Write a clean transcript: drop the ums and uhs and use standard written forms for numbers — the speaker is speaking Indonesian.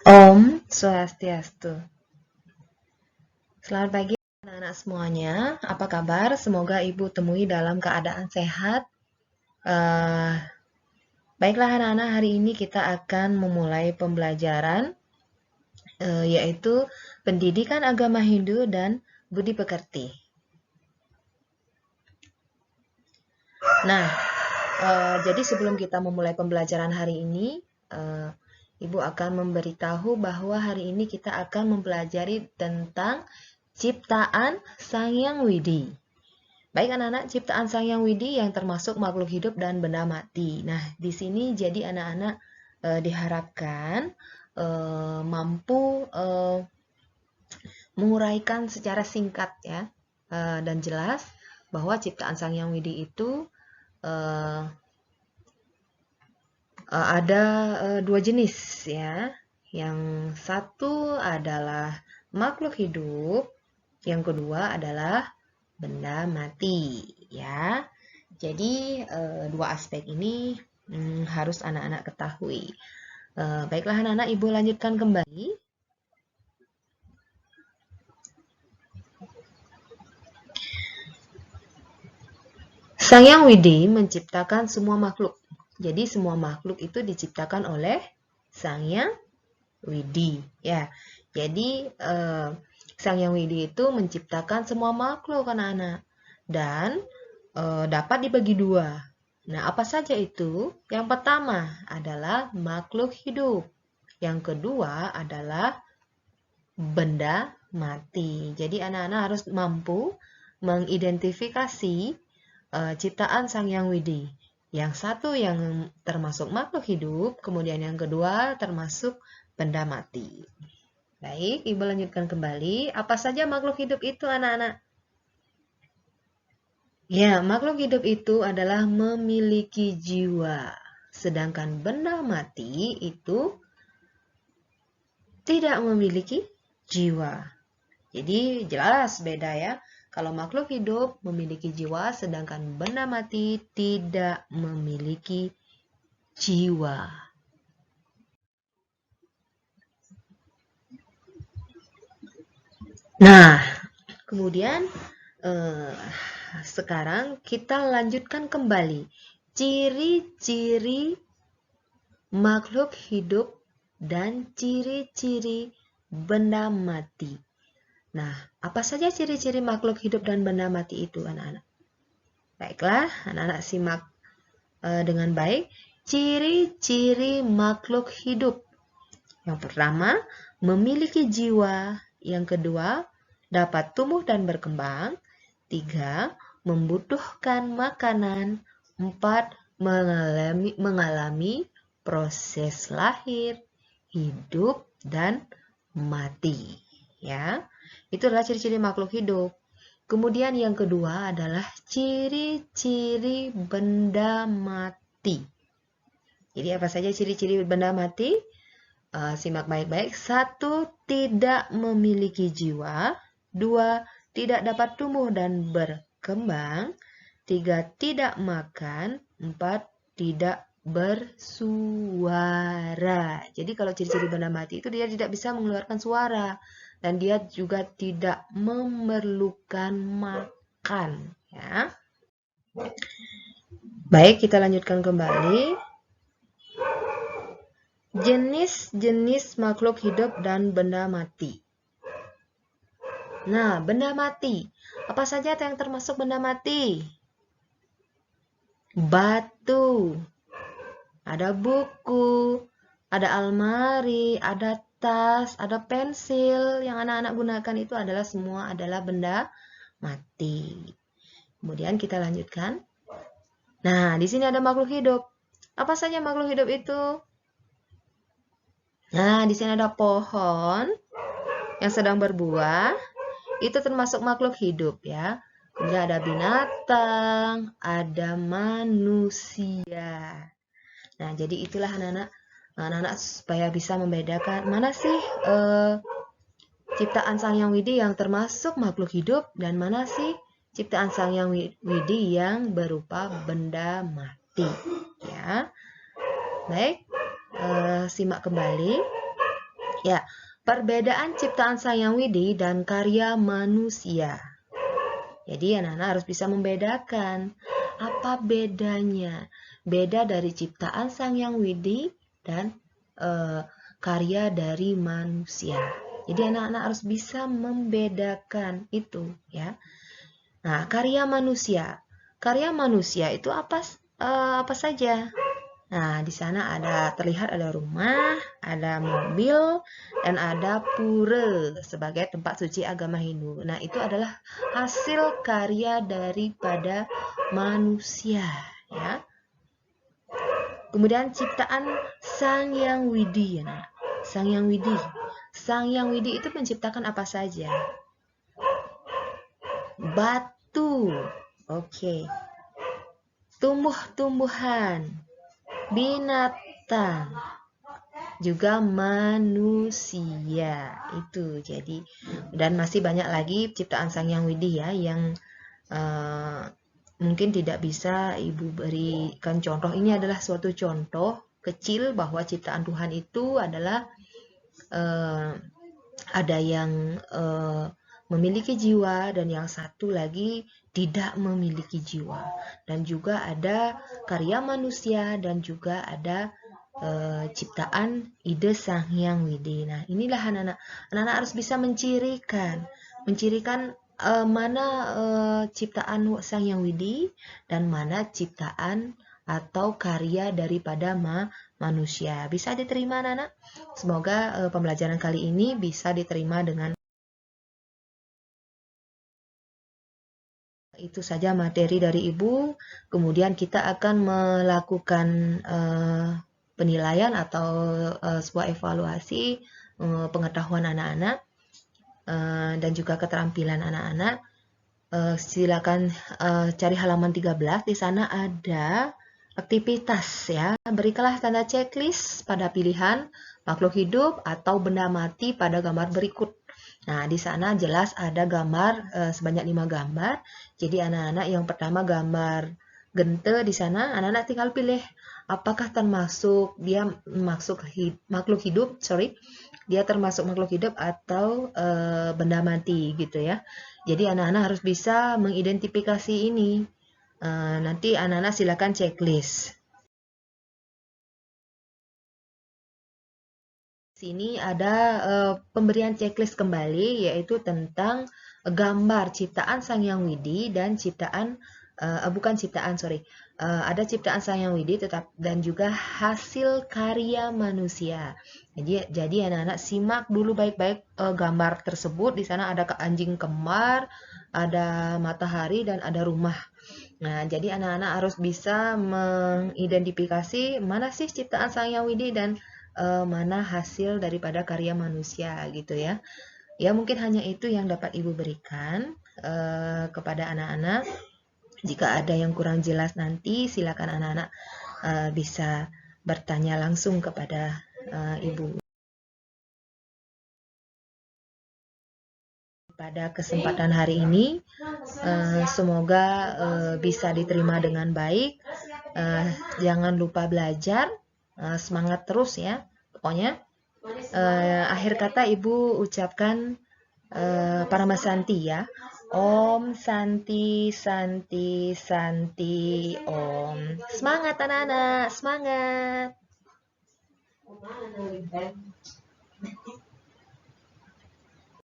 Om Swastiastu. Selamat pagi anak-anak semuanya. Apa kabar? Semoga Ibu temui dalam keadaan sehat. Baiklah anak-anak, hari ini kita akan memulai pembelajaran yaitu Pendidikan Agama Hindu dan Budi Pekerti. Nah, jadi sebelum kita memulai pembelajaran hari ini, Ibu akan memberitahu bahwa hari ini kita akan mempelajari tentang ciptaan Sang Hyang Widi. Baik anak-anak, ciptaan Sang Hyang Widi yang termasuk makhluk hidup dan benda mati. Nah, di sini jadi anak-anak diharapkan mampu menguraikan secara singkat ya dan jelas bahwa ciptaan Sang Hyang Widi itu ada dua jenis ya. Yang satu adalah makhluk hidup, yang kedua adalah benda mati ya. Jadi dua aspek ini harus anak-anak ketahui. Baiklah anak-anak, Ibu lanjutkan kembali. Sang Hyang Widi menciptakan semua makhluk. Jadi semua makhluk itu diciptakan oleh Sang Hyang Widi ya. Jadi Sang Hyang Widi itu menciptakan semua makhluk anak-anak dan dapat dibagi dua. Nah, apa saja itu? Yang pertama adalah makhluk hidup. Yang kedua adalah benda mati. Jadi anak-anak harus mampu mengidentifikasi ciptaan Sang Hyang Widi. Yang satu yang termasuk makhluk hidup, kemudian yang kedua termasuk benda mati. Baik, Ibu lanjutkan kembali. Apa saja makhluk hidup itu anak-anak? Ya, makhluk hidup itu adalah memiliki jiwa. Sedangkan benda mati itu tidak memiliki jiwa. Jadi jelas beda ya. Kalau makhluk hidup memiliki jiwa, sedangkan benda mati tidak memiliki jiwa. Nah, kemudian sekarang kita lanjutkan kembali ciri-ciri makhluk hidup dan ciri-ciri benda mati. Nah, apa saja ciri-ciri makhluk hidup dan benda mati itu, anak-anak? Baiklah, anak-anak simak dengan baik. Ciri-ciri makhluk hidup. Yang pertama, memiliki jiwa. Yang kedua, dapat tumbuh dan berkembang. 3, membutuhkan makanan. 4, mengalami proses lahir, hidup, dan mati. Ya, itu adalah ciri-ciri makhluk hidup. Kemudian yang kedua adalah ciri-ciri benda mati. Jadi apa saja ciri-ciri benda mati? Simak baik-baik. 1, tidak memiliki jiwa. 2, tidak dapat tumbuh dan berkembang. 3, tidak makan. 4, tidak bersuara. Jadi kalau ciri-ciri benda mati itu dia tidak bisa mengeluarkan suara dan dia juga tidak memerlukan makan ya. Baik, kita lanjutkan kembali. Jenis-jenis makhluk hidup dan benda mati. Nah, benda mati. Apa saja yang termasuk benda mati? Batu. Ada buku, ada almari, ada tas, ada pensil. Yang anak-anak gunakan itu adalah semua adalah benda mati. Kemudian kita lanjutkan. Nah, di sini ada makhluk hidup. Apa saja makhluk hidup itu? Nah, di sini ada pohon yang sedang berbuah. Itu termasuk makhluk hidup ya. Kemudian ada binatang, ada manusia. Nah, jadi itulah anak-anak supaya bisa membedakan mana sih ciptaan Sang Hyang Widi yang termasuk makhluk hidup dan mana sih ciptaan Sang Hyang Widi yang berupa benda mati. Ya, baik, simak kembali. Ya, perbedaan ciptaan Sang Hyang Widi dan karya manusia. Jadi anak-anak harus bisa membedakan apa bedanya. Beda dari ciptaan Sang Hyang Widi dan karya dari manusia. Jadi anak-anak harus bisa membedakan itu, ya. Nah, karya manusia. Karya manusia itu apa saja? Nah, di sana terlihat ada rumah, ada mobil, dan ada pura sebagai tempat suci agama Hindu. Nah, itu adalah hasil karya daripada manusia, ya. Kemudian ciptaan Sang Hyang Widi, ya, nah. Sang Hyang Widi. Sang Hyang Widi itu menciptakan apa saja? Batu. Oke. Tumbuh-tumbuhan, binatang, juga manusia. Itu jadi, dan masih banyak lagi ciptaan Sang Hyang Widi ya yang mungkin tidak bisa Ibu berikan contoh. Ini adalah suatu contoh kecil bahwa ciptaan Tuhan itu adalah ada yang memiliki jiwa dan yang satu lagi tidak memiliki jiwa. Dan juga ada karya manusia dan juga ada ciptaan ide Sang Hyang Widi. Nah, inilah anak-anak harus bisa mencirikan mana ciptaan Sang Hyang Widi dan mana ciptaan atau karya daripada manusia. Bisa diterima anak-anak? Semoga pembelajaran kali ini bisa diterima dengan itu saja materi dari Ibu. Kemudian kita akan melakukan penilaian atau sebuah evaluasi pengetahuan anak-anak dan juga keterampilan anak-anak. Silakan cari halaman 13. Di sana ada aktivitas ya. Berikanlah tanda checklist pada pilihan makhluk hidup atau benda mati pada gambar berikut. Nah, di sana jelas ada gambar sebanyak 5 gambar. Jadi anak-anak yang pertama gambar gente di sana, anak-anak tinggal pilih apakah termasuk dia makhluk hidup, dia termasuk makhluk hidup atau benda mati gitu ya. Jadi anak-anak harus bisa mengidentifikasi ini. Nanti anak-anak silakan checklist. Sini ada pemberian checklist kembali, yaitu tentang gambar ciptaan Sang Hyang Widi dan ciptaan ada ciptaan Sang Hyang Widi dan juga hasil karya manusia. Jadi anak-anak simak dulu baik-baik gambar tersebut. Di sana ada anjing kembar, ada matahari dan ada rumah. Nah, jadi anak-anak harus bisa mengidentifikasi mana sih ciptaan Sang Hyang Widi dan mana hasil daripada karya manusia gitu ya. Ya mungkin hanya itu yang dapat Ibu berikan kepada anak-anak. Jika ada yang kurang jelas nanti silakan anak-anak bisa bertanya langsung kepada Ibu. Pada kesempatan hari ini semoga bisa diterima dengan baik. Jangan lupa belajar, semangat terus ya. Pokoknya akhir kata Ibu ucapkan Paramasanti ya. Om Santi Santi Santi Om. Semangat anak-anak, semangat.